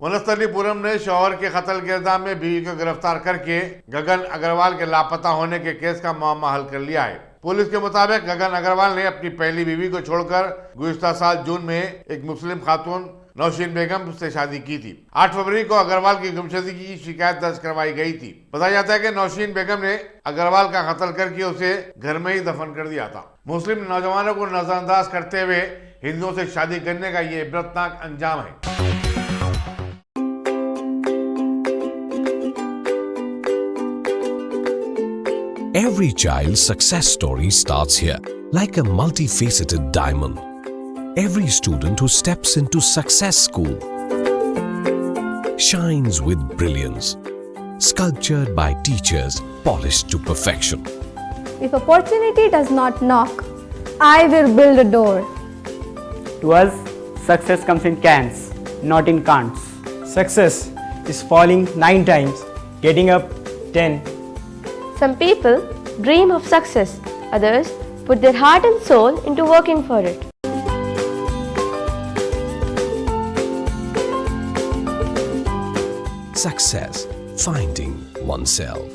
वनस्थलीपुरम ने शौहर के कत्ल के इल्जाम में बीवी को गिरफ्तार करके गगन अग्रवाल के लापता होने के केस का मामला हल कर लिया है। पुलिस के मुताबिक गगन अग्रवाल ने अपनी पहली बीवी को छोड़कर गुज़िश्ता साल जून में एक मुस्लिम खातून नौशीन बेगम से शादी की थी। 8 फरवरी को अग्रवाल की गुमशुदगी की शिकायत दर्ज करवाई गई थी। बताया जाता है कि नौशीन बेगम ने अग्रवाल का कत्ल करके उसे घर में ही दफन कर दिया था। मुस्लिम नौजवानों को नजरअंदाज करते हुए हिंदुओं से शादी करने का ये इबरतनाक अंजाम है। Every child's success story starts here, like a multifaceted diamond. Every student who steps into Success School shines with brilliance, sculptured by teachers polished to perfection. If opportunity does not knock, I will build a door. To us, success comes in cans, not in can'ts. Success is falling 9 times, getting up 10. Some people dream of success, others put their heart and soul into working for it. Success, finding oneself.